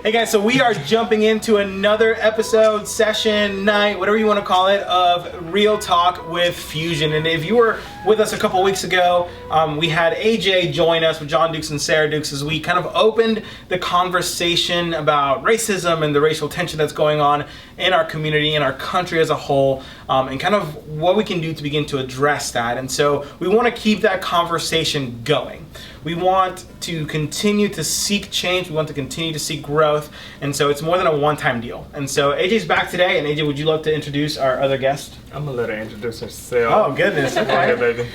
Hey guys, so we are jumping into another episode, session, night, whatever you want to call it, of Real Talk with Fusion. And if you were with us a couple weeks ago, we had AJ join us with John Dukes and Sarah Dukes as we kind of opened the conversation about racism and the racial tension that's going on in our community, in our country as a whole, and kind of what we can do to begin to address that. And so we want to keep that conversation going. We want to continue to seek change. We want to continue to seek growth. And so it's more than a one-time deal. And so AJ's back today. And AJ, would you love to introduce our other guest? I'm going to let her introduce herself. Oh, goodness. Go ahead, baby.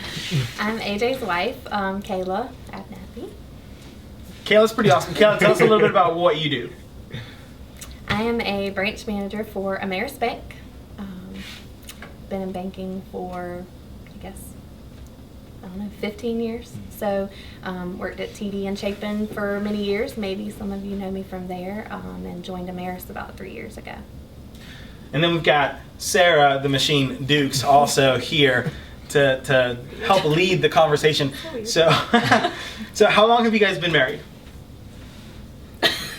I'm AJ's wife, Kayla Abnappy. Kayla's pretty awesome. Kayla, tell us a little bit about what you do. I am a branch manager for Ameris Bank. Been in banking for, 15 years. So worked at TD and Chapin for many years. Maybe some of you know me from there, and joined Ameris about 3 years ago. And then we've got Sarah, the Machine Dukes, also here to help lead the conversation. So, so how long have you guys been married?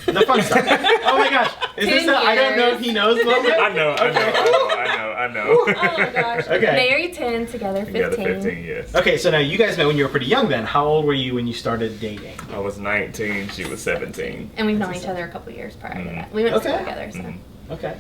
The fun stuff. Oh my gosh. Is this I don't know if he knows a little bit? I know. Oh my gosh. Okay. Married 10, together 15. Together 15, yes. Okay, so now you guys met when you were pretty young then. How old were you when you started dating? I was 19, she was 17. And we've known each other a couple years prior to that. We went to school together, so. Okay.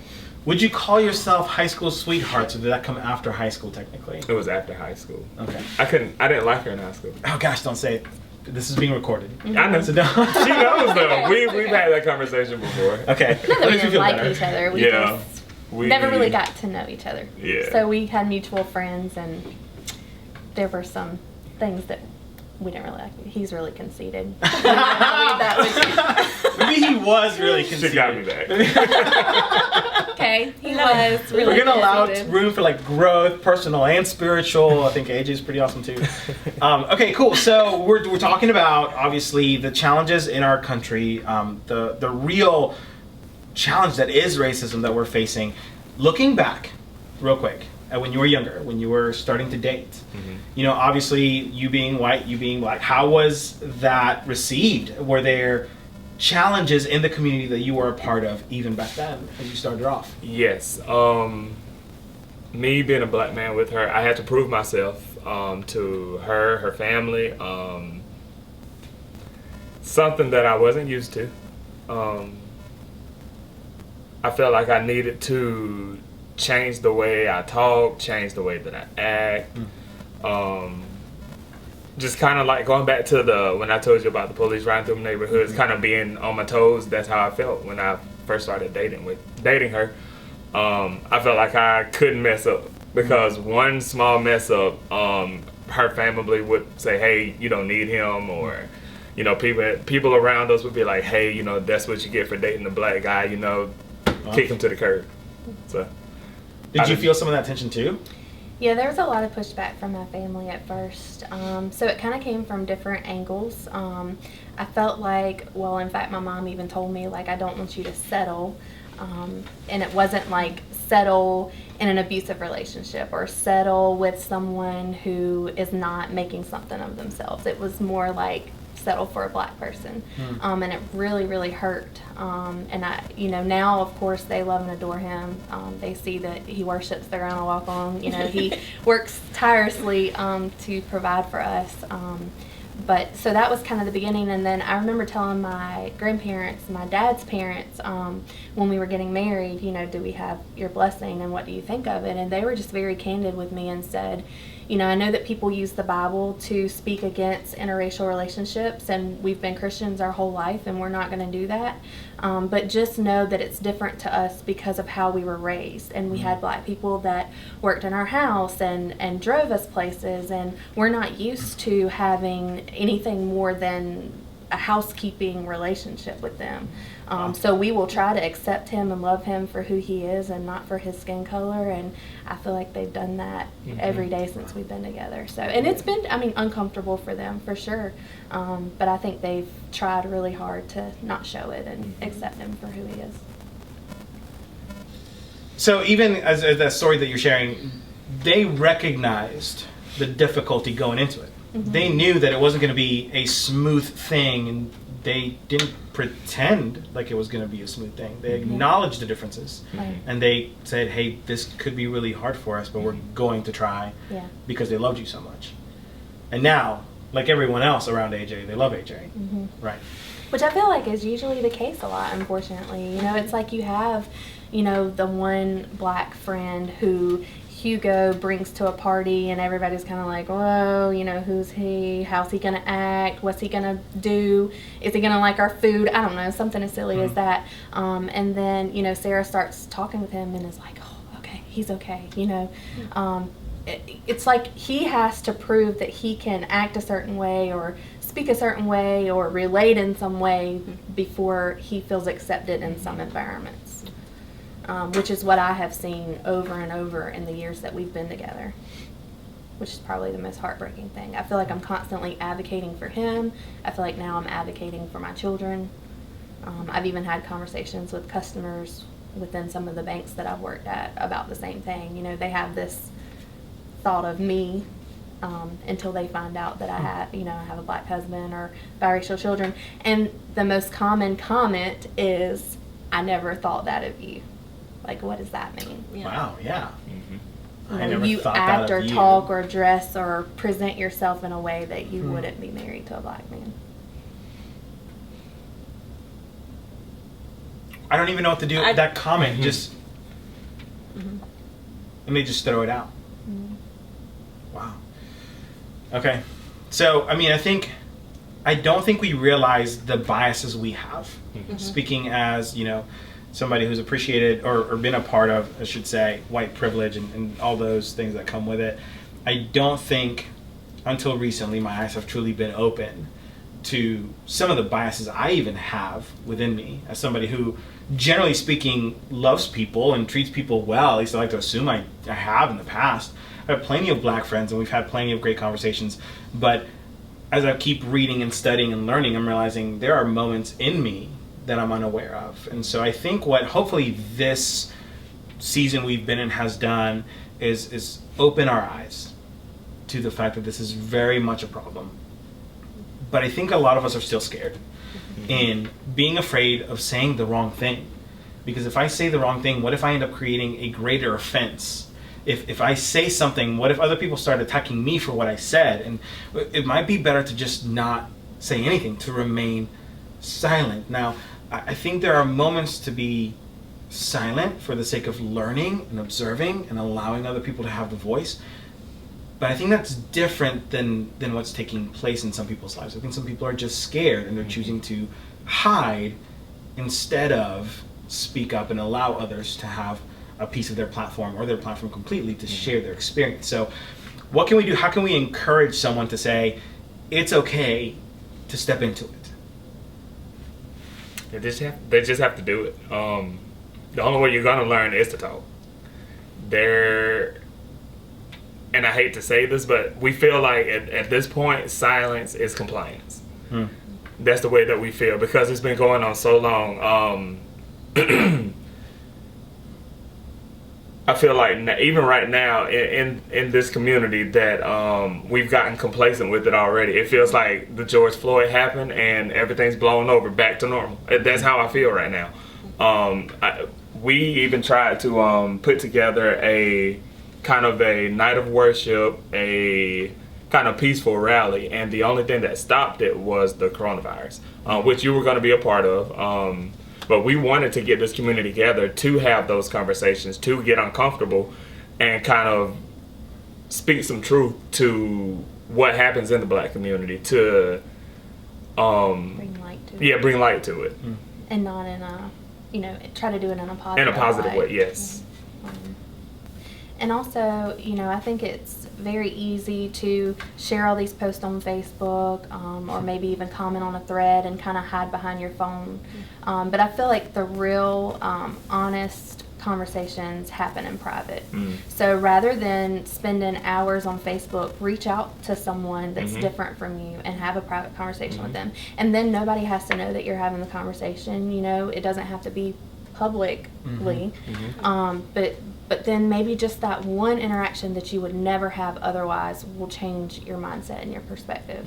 Would you call yourself high school sweethearts, or did that come after high school technically? It was after high school. Okay. I didn't like her in high school. Oh gosh, don't say it. This is being recorded. I know. So don't. She knows though. We've had that conversation before. Okay. Not that we didn't like each other. We just never really got to know each other. Yeah. So we had mutual friends, and there were some things that we didn't really like. He's really conceited. Maybe he was really conceited. She got me back. Okay, he was really We're gonna allow conceited. room for like growth, personal and spiritual. I think AJ's pretty awesome too. Okay, cool. So we're talking about obviously the challenges in our country, the real challenge that is racism that we're facing. Looking back, real quick, at when you were younger, when you were starting to date, you know, obviously you being white, you being black, how was that received? Were there challenges in the community that you were a part of even back then as you started off? Yes. Me being a black man with her, I had to prove myself to her family. Something that I wasn't used to. I felt like I needed to change the way I talk, change the way that I act. Just kind of like going back to when I told you about the police riding through my neighborhoods, kind of being on my toes. That's how I felt when I first started dating her. I felt like I couldn't mess up because one small mess up, her family would say, "Hey, you don't need him," or you know, people around us would be like, "Hey, you know, that's what you get for dating a black guy. You know, kick him to the curb." So, did you feel some of that tension too? Yeah, there was a lot of pushback from my family at first. So it kind of came from different angles. I felt like, well, in fact, my mom even told me, like, I don't want you to settle. And it wasn't like settle in an abusive relationship or settle with someone who is not making something of themselves. It was more like settle for a black person. And it really, really hurt. And I, you know, now of course they love and adore him. They see that he worships the ground I walk on. You know, he works tirelessly to provide for us. But so that was kind of the beginning. And then I remember telling my grandparents, my dad's parents, when we were getting married, you know, do we have your blessing and what do you think of it? And they were just very candid with me and said, you know, I know that people use the Bible to speak against interracial relationships, and we've been Christians our whole life, and we're not going to do that. But just know that it's different to us because of how we were raised. And we had black people that worked in our house and drove us places, and we're not used to having anything more than a housekeeping relationship with them. So we will try to accept him and love him for who he is and not for his skin color, and I feel like they've done that every day since we've been together. So, and it's been, I mean, uncomfortable for them for sure, but I think they've tried really hard to not show it and accept him for who he is. So even as that story that you're sharing, they recognized the difficulty going into it. They knew that it wasn't going to be a smooth thing, and they didn't pretend like it was going to be a smooth thing. They acknowledged the differences. Right. And they said, hey, this could be really hard for us, but we're going to try because they loved you so much. And now, like everyone else around AJ, they love AJ. Right. Which I feel like is usually the case a lot, unfortunately. You know, it's like you have, you know, the one black friend who Hugo brings to a party and everybody's kind of like, whoa, you know, who's he? How's he going to act? What's he going to do? Is he going to like our food? I don't know, something as silly as that. And then, you know, Sarah starts talking with him and is like, oh, okay, he's okay, you know. It's like he has to prove that he can act a certain way or speak a certain way or relate in some way before he feels accepted in some environments. Which is what I have seen over and over in the years that we've been together, which is probably the most heartbreaking thing. I feel like I'm constantly advocating for him. I feel like now I'm advocating for my children. I've even had conversations with customers within some of the banks that I've worked at about the same thing. You know, they have this thought of me until they find out that I have a black husband or biracial children. And the most common comment is, I never thought that of you. Like, what does that mean? Wow, yeah. You know, you act or talk or dress or present yourself in a way that you wouldn't be married to a black man. I don't even know what to do with that comment. Just, and they just throw it out. Wow. Okay. So, I mean, I don't think we realize the biases we have. Speaking as, you know, somebody who's appreciated or been a part of, I should say, white privilege and all those things that come with it. I don't think until recently my eyes have truly been open to some of the biases I even have within me as somebody who, generally speaking, loves people and treats people well. At least I like to assume I have in the past. I have plenty of black friends and we've had plenty of great conversations, but as I keep reading and studying and learning, I'm realizing there are moments in me that I'm unaware of. And so I think what hopefully this season we've been in has done is open our eyes to the fact that this is very much a problem. But I think a lot of us are still scared in being afraid of saying the wrong thing. Because if I say the wrong thing, what if I end up creating a greater offense? If I say something, what if other people start attacking me for what I said? And it might be better to just not say anything, to remain silent. Now, I think there are moments to be silent for the sake of learning and observing and allowing other people to have the voice. But I think that's different than what's taking place in some people's lives. I think some people are just scared and they're choosing to hide instead of speak up and allow others to have a piece of their platform or their platform completely to share their experience. So what can we do? How can we encourage someone to say, it's okay to step into it? They just have to do it. The only way you're gonna learn is to talk. And I hate to say this, but we feel like at this point, silence is compliance. That's the way that we feel because it's been going on so long. I feel like even right now in this community that we've gotten complacent with it already. It feels like the George Floyd happened and everything's blown over back to normal. That's how I feel right now. We even tried to put together a kind of a night of worship, a kind of peaceful rally, and the only thing that stopped it was the coronavirus, which you were going to be a part of. But we wanted to get this community together to have those conversations, to get uncomfortable and kind of speak some truth to what happens in the black community, to bring light to it. Yeah, bring light to it. And not in a, try to do it in a positive way. In a positive way, yes. And also, I think it's very easy to share all these posts on Facebook or maybe even comment on a thread and kind of hide behind your phone. But I feel like the real honest conversations happen in private. So rather than spending hours on Facebook, reach out to someone that's different from you and have a private conversation with them. And then nobody has to know that you're having the conversation. It doesn't have to be publicly. But then maybe just that one interaction that you would never have otherwise will change your mindset and your perspective.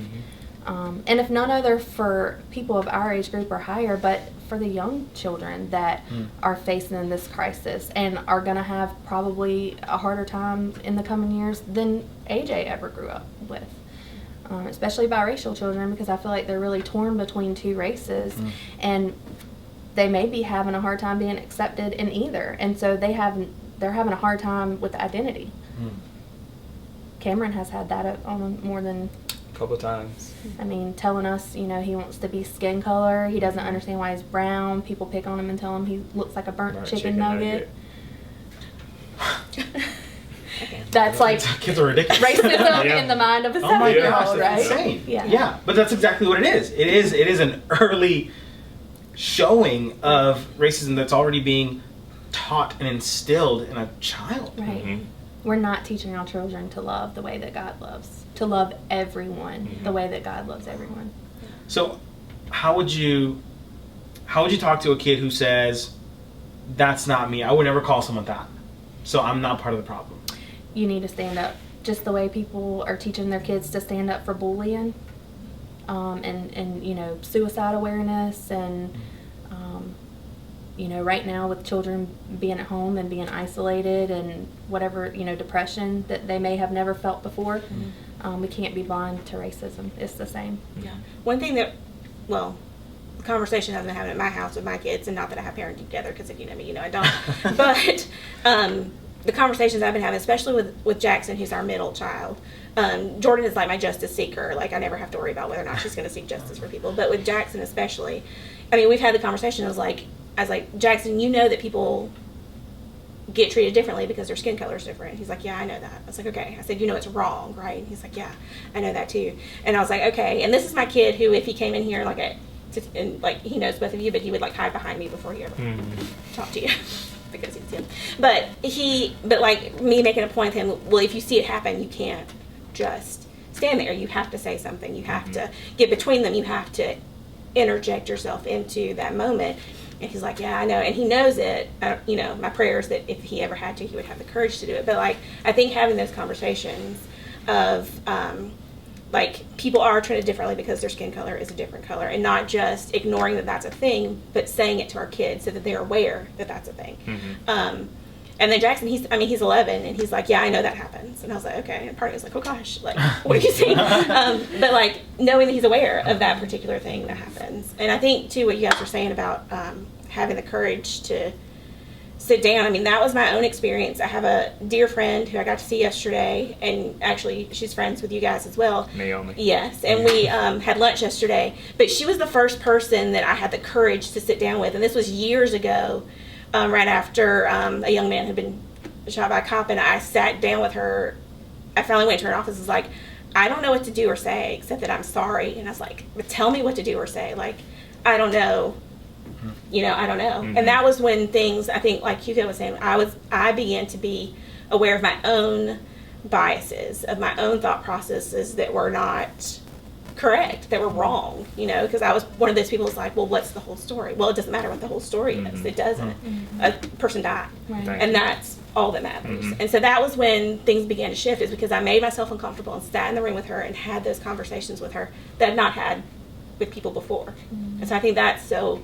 And if none other for people of our age group or higher, but for the young children that are facing this crisis and are going to have probably a harder time in the coming years than AJ ever grew up with. Especially biracial children, because I feel like they're really torn between two races, and they may be having a hard time being accepted in either, and so they're having a hard time with identity. Cameron has had that on more than a couple times. I mean, telling us, he wants to be skin color. He doesn't understand why he's brown. People pick on him and tell him he looks like a burnt chicken nugget. That's like kids are ridiculous. Racism in the mind of a 7-year-old, right? Insane. Yeah, but that's exactly what it is. It is an early showing of racism that's already being taught and instilled in a child. Right. We're not teaching our children to love the way that God loves, to love everyone the way that God loves everyone. So, how would you talk to a kid who says, "That's not me. I would never call someone that, so I'm not part of the problem"? You need to stand up, just the way people are teaching their kids to stand up for bullying, and suicide awareness, and right now with children being at home and being isolated and whatever, depression that they may have never felt before, we can't be blind to racism. It's the same. Yeah. One thing that, the conversation I've been having at my house with my kids, and not that I have parenting together, because if you know me, you know I don't, but the conversations I've been having, especially with Jackson, who's our middle child. Jordan is like my justice seeker. Like, I never have to worry about whether or not she's going to seek justice for people. But with Jackson especially, I mean, we've had the conversation. I was like, Jackson, you know that people get treated differently because their skin color is different. He's like, yeah, I know that. I was like, okay. I said, it's wrong, right? And he's like, yeah, I know that too. And I was like, okay. And this is my kid who, if he came in here and he knows both of you, but he would hide behind me before he ever talked to you. Because it's him. But me making a point with him, well, if you see it happen, you can't just stand there. You have to say something. You have to get between them. You have to interject yourself into that moment. And he's like, yeah, I know. And he knows it. My prayer is that if he ever had to, he would have the courage to do it. But I think having those conversations of people are treated differently because their skin color is a different color, and not just ignoring that that's a thing, but saying it to our kids so that they're aware that that's a thing. And then Jackson, he's 11, and he's like, yeah, I know that happens. And I was like, okay. And part of me was like, oh gosh, what are you saying? But knowing that he's aware of that particular thing that happens. And I think too, what you guys were saying about having the courage to sit down. I mean, that was my own experience. I have a dear friend who I got to see yesterday, and actually she's friends with you guys as well. Naomi. Yes, and we had lunch yesterday. But she was the first person that I had the courage to sit down with, and this was years ago, right after a young man had been shot by a cop, and I sat down with her. I finally went to her office and was like, I don't know what to do or say except that I'm sorry. And I was like, but tell me what to do or say. I don't know. I don't know. And that was when things, I think, like Hugo was saying, I began to be aware of my own biases, of my own thought processes that were not correct, that were wrong, because I was one of those people who's like, well, what's the whole story? Well, it doesn't matter what the whole story is. It doesn't. A person died. Right. And that's all that matters. And so that was when things began to shift, is because I made myself uncomfortable and sat in the room with her and had those conversations with her that I'd not had with people before. And so I think that's so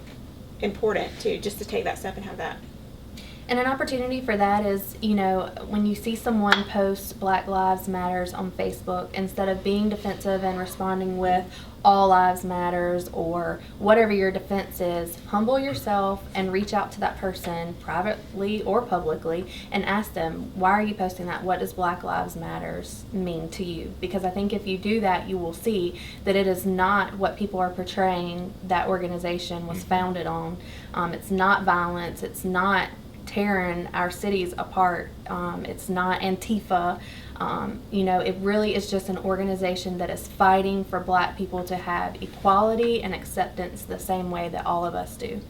important to take that step and have that. And an opportunity for that is, when you see someone post Black Lives Matters on Facebook, instead of being defensive and responding with all lives matters or whatever your defense is, humble yourself and reach out to that person privately or publicly and ask them, why are you posting that? What does Black Lives Matters mean to you? Because I think if you do that, you will see that it is not what people are portraying that organization was founded on. It's not violence. It's not tearing our cities apart. It's not Antifa. It really is just an organization that is fighting for Black people to have equality and acceptance the same way that all of us do.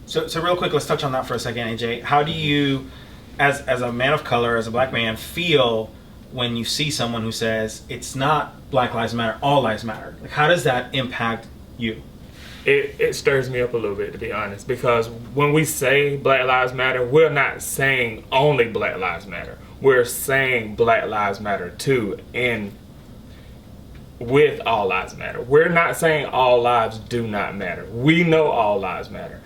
So real quick, let's touch on that for a second, AJ. How do you, as a man of color, as a Black man, feel when you see someone who says it's not Black Lives Matter, all lives matter? How does that impact you? It stirs me up a little bit, to be honest, because when we say Black Lives Matter, we're not saying only Black Lives Matter. We're saying Black Lives Matter too, and with all lives matter. We're not saying all lives do not matter. We know all lives matter.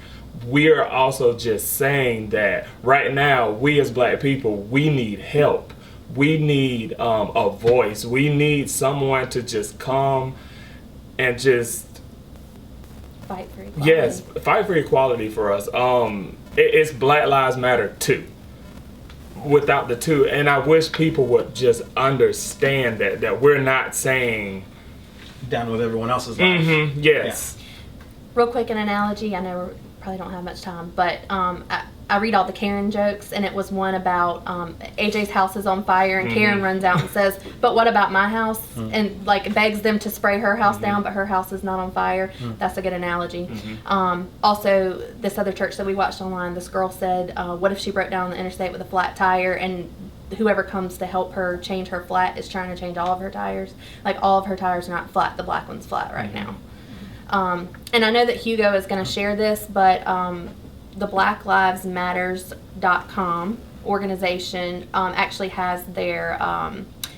We are also just saying that right now, we as Black people, we need help. We need a voice. We need someone to just come and just fight for equality. Yes, fight for equality for us. It's Black Lives Matter too. Without the two, and I wish people would just understand that we're not saying down with everyone else's life. Mm-hmm, yes. Yeah. Real quick, an analogy. I know we probably don't have much time, but I read all the Karen jokes, and it was one about AJ's house is on fire, and Karen runs out and says, "But what about my house?" And like begs them to spray her house down, but her house is not on fire. That's a good analogy. Also, this other church that we watched online, this girl said, "What if she broke down the interstate with a flat tire and whoever comes to help her change her flat is trying to change all of her tires? Like all of her tires are not flat. The black one's flat right now." And I know that Hugo is going to share this, but the blacklivesmatters.com organization actually has their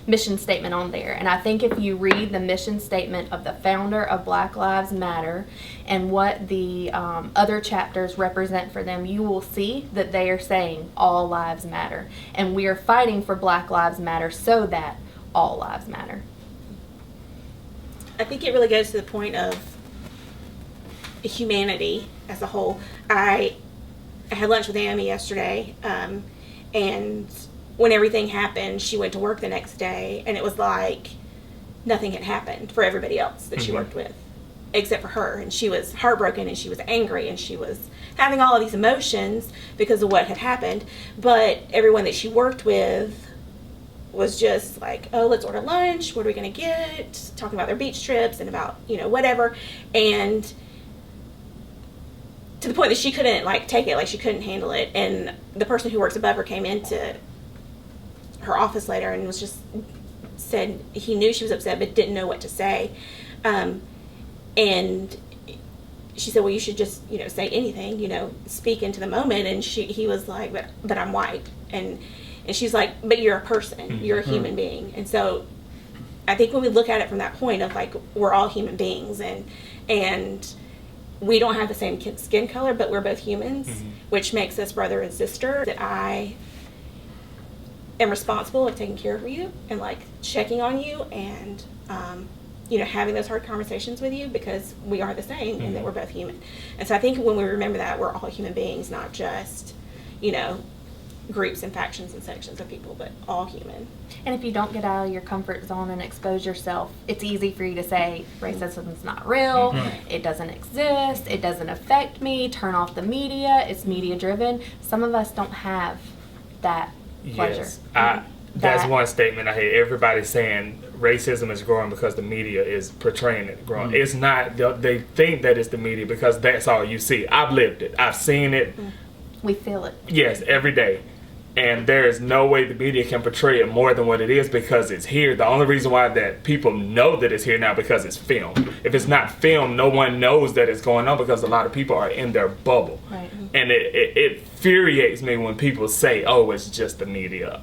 mission statement on there. And I think if you read the mission statement of the founder of Black Lives Matter and what the other chapters represent for them, you will see that they are saying all lives matter. And we are fighting for Black Lives Matter so that all lives matter. I think it really goes to the point of humanity as a whole. I had lunch with Amy yesterday, and when everything happened, she went to work the next day, and it was like nothing had happened for everybody else that she worked with, except for her. And she was heartbroken, and she was angry, and she was having all of these emotions because of what had happened. But everyone that she worked with was just like, "Oh, let's order lunch. What are we going to get?" Talking about their beach trips and about, whatever. And to the point that she couldn't take it, she couldn't handle it. And the person who works above her came into her office later and was just said he knew she was upset but didn't know what to say. And she said, "Well, you should just say anything, speak into the moment." And he was like, but I'm white. And she's like, "But you're a person, you're a human being." And so I think when we look at it from that point of we're all human beings, and we don't have the same skin color, but we're both humans, which makes us brother and sister. That I am responsible of taking care of you and checking on you and having those hard conversations with you because we are the same and that we're both human. And so I think when we remember that, we're all human beings, not just groups and factions and sections of people, but all human. And if you don't get out of your comfort zone and expose yourself, it's easy for you to say racism's not real, it doesn't exist, it doesn't affect me, turn off the media, it's media driven. Some of us don't have that pleasure. Yes, that's one statement I hear everybody saying. Racism is growing because the media is portraying it growing. It's not. They think that it's the media because that's all you see. I've lived it. I've seen it. We feel it. Yes, every day. And there is no way the media can portray it more than what it is because it's here. The only reason why that people know that it's here now because it's filmed. If it's not filmed, no one knows that it's going on because a lot of people are in their bubble. Right. And it infuriates me when people say, "Oh, it's just the media."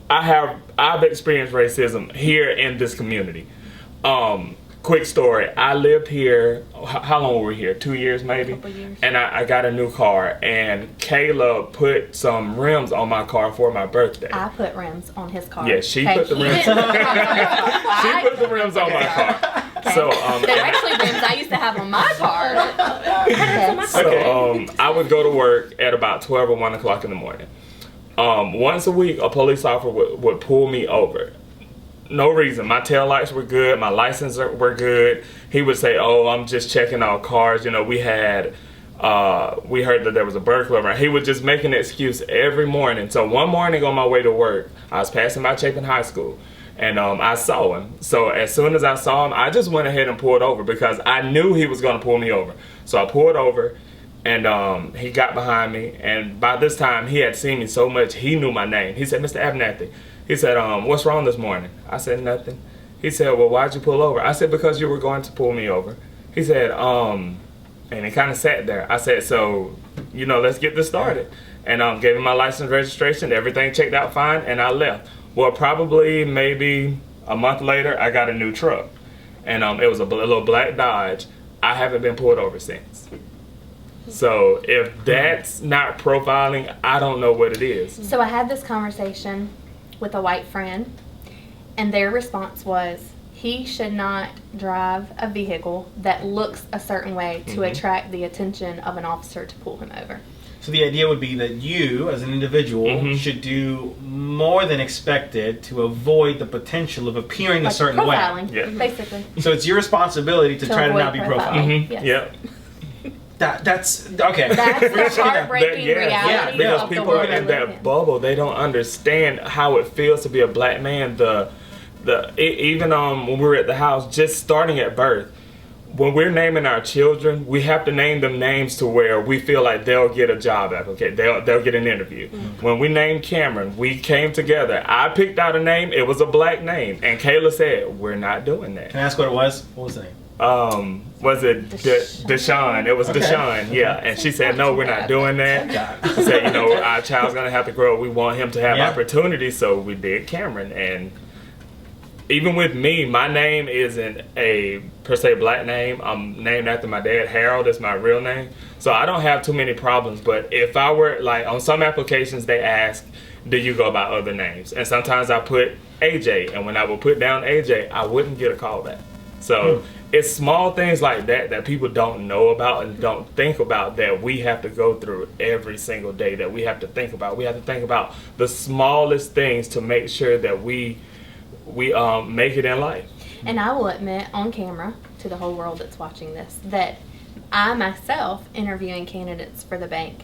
I've experienced racism here in this community. Quick story. I lived here, how long were we here? 2 years maybe? A couple years. And I got a new car, and Kayla put some rims on my car for my birthday. I put rims on his car. Yeah, she put the rims. She put the rims on my car. Okay. So they're actually rims I used to have on my car. Okay. So I would go to work at about 12 or 1 o'clock in the morning. Once a week, a police officer would pull me over. No reason. My taillights were good. My license were good. He would say, "Oh, I'm just checking out cars. We heard that there was a burglar around." He would just make an excuse every morning. So one morning on my way to work, I was passing by Chapin High School, and I saw him. So as soon as I saw him, I just went ahead and pulled over because I knew he was going to pull me over. So I pulled over, and he got behind me. And by this time, he had seen me so much, he knew my name. He said, "Mr. Abernathy." He said, "What's wrong this morning?" I said, "Nothing." He said, "Well, why'd you pull over?" I said, "Because you were going to pull me over." He said, and he kind of sat there. I said, "So, let's get this started." And gave him my license registration. Everything checked out fine, and I left. Well, probably maybe a month later, I got a new truck. And it was a little black Dodge. I haven't been pulled over since. So if that's not profiling, I don't know what it is. So I had this conversation with a white friend, and their response was, he should not drive a vehicle that looks a certain way to attract the attention of an officer to pull him over. So the idea would be that you, as an individual, should do more than expected to avoid the potential of appearing a certain profiling, way. basically. So it's your responsibility to try to avoid not be profiling. Yes. Yep. That's okay. That's the heartbreaking reality because of the people are world we in live that bubble. They don't understand how it feels to be a black man. Even when we were at the house, just starting at birth, when we're naming our children, we have to name them names to where we feel like they'll get a job application. They'll get an interview. When we named Cameron, we came together. I picked out a name. It was a black name, and Kayla said, "We're not doing that." Can I ask what it was? What was the name? Was it Deshaun? It was Deshaun, yeah. And she said, "No, we're not doing that." She said, "Our child's gonna have to grow up. We want him to have opportunities." So we did Cameron. And even with me, my name isn't a per se black name. I'm named after my dad. Harold is my real name, so I don't have too many problems. But if I were like on some applications, they ask, "Do you go by other names?" And sometimes I put AJ, and when I would put down AJ, I wouldn't get a call back. So it's small things like that people don't know about and don't think about, that we have to go through every single day, that we have to think about. We have to think about the smallest things to make sure that we make it in life. And I will admit on camera to the whole world that's watching this that I myself, interviewing candidates for the bank,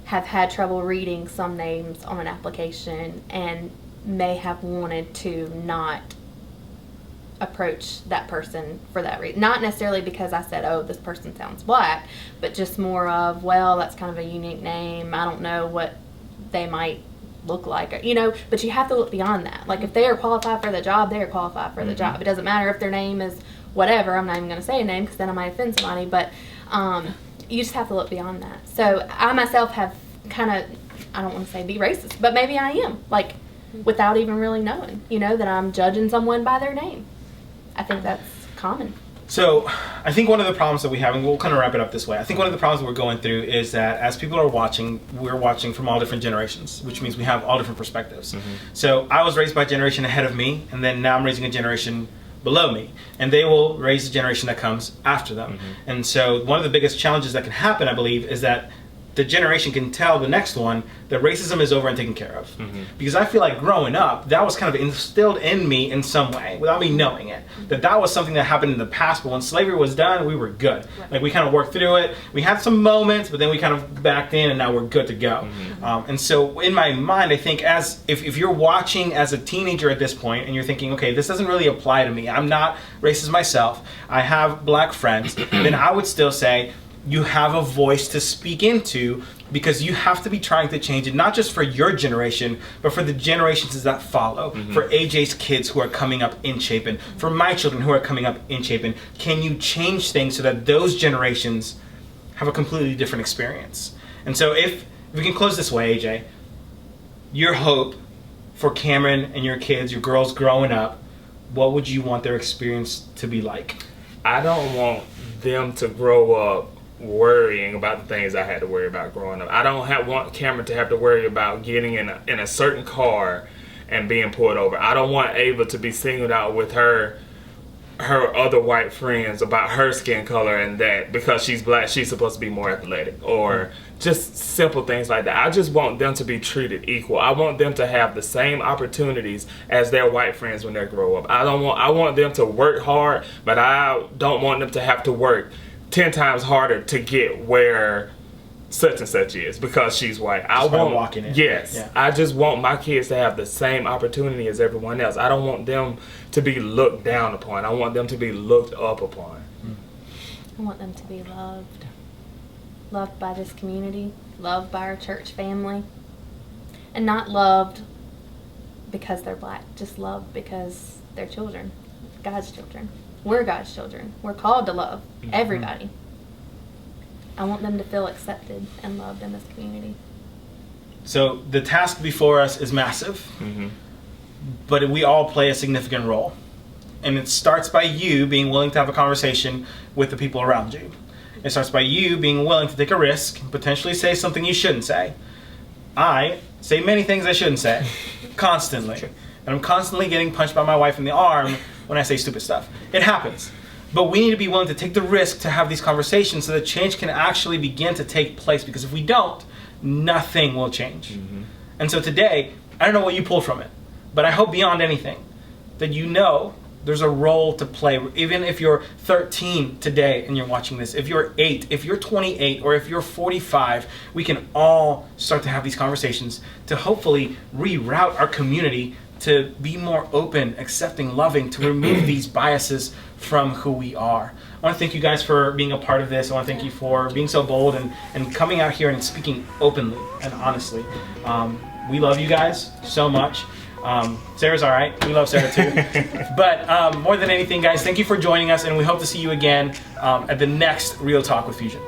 have had trouble reading some names on an application and may have wanted to not approach that person for that reason. Not necessarily because I said, "Oh, this person sounds black," but just more of, well, that's kind of a unique name. I don't know what they might look like, but you have to look beyond that. Like, if they are qualified for the job, they are qualified for the job. It doesn't matter if their name is whatever. I'm not even going to say a name because then I might offend somebody, but you just have to look beyond that. So I myself have kind of, I don't want to say be racist, but maybe I am, like, without even really knowing, that I'm judging someone by their name. I think that's common. So I think one of the problems that we have, and we'll kind of wrap it up this way, I think one of the problems that we're going through is that as people are watching, we're watching from all different generations, which means we have all different perspectives. So I was raised by a generation ahead of me, and then now I'm raising a generation below me, and they will raise the generation that comes after them. And so one of the biggest challenges that can happen, I believe, is that the generation can tell the next one that racism is over and taken care of. Because I feel like growing up, that was kind of instilled in me in some way, without me knowing it. That was something that happened in the past, but when slavery was done, we were good. Like, we kind of worked through it. We had some moments, but then we kind of backed in, and now we're good to go. And so in my mind, I think if you're watching as a teenager at this point, and you're thinking, okay, this doesn't really apply to me, I'm not racist myself, I have black friends, then I would still say, you have a voice to speak into, because you have to be trying to change it, not just for your generation, but for the generations that follow, for AJ's kids who are coming up in Chapin, for my children who are coming up in Chapin. Can you change things so that those generations have a completely different experience? And so if we can close this way, AJ, your hope for Cameron and your kids, your girls growing up, what would you want their experience to be like? I don't want them to grow up worrying about the things I had to worry about growing up. I don't want Cameron to have to worry about getting in a certain car and being pulled over. I don't want Ava to be singled out with her other white friends about her skin color, and that because she's black she's supposed to be more athletic, or just simple things like that. I just want them to be treated equal. I want them to have the same opportunities as their white friends when they grow up. I want them to work hard, but I don't want them to have to work 10 times harder to get where such and such is because she's white. I want walking in. Yes. Yeah. I just want my kids to have the same opportunity as everyone else. I don't want them to be looked down upon. I want them to be looked up upon. I want them to be loved. Loved by this community, loved by our church family, and not loved because they're black, just loved because they're children, God's children. We're God's children. We're called to love everybody. I want them to feel accepted and loved in this community. So the task before us is massive, but we all play a significant role. And it starts by you being willing to have a conversation with the people around you. It starts by you being willing to take a risk, potentially say something you shouldn't say. I say many things I shouldn't say, constantly. And I'm constantly getting punched by my wife in the arm when I say stupid stuff. It happens. But we need to be willing to take the risk to have these conversations so that change can actually begin to take place. Because if we don't, nothing will change. Mm-hmm. And so today, I don't know what you pull from it, but I hope beyond anything that you know there's a role to play. Even if you're 13 today and you're watching this, if you're 8, if you're 28, or if you're 45, we can all start to have these conversations to hopefully reroute our community to be more open, accepting, loving, to remove these biases from who we are. I want to thank you guys for being a part of this. I want to thank you for being so bold and coming out here and speaking openly and honestly. We love you guys so much. Sarah's all right. We love Sarah too. But more than anything, guys, thank you for joining us, and we hope to see you again at the next Real Talk with Fusion.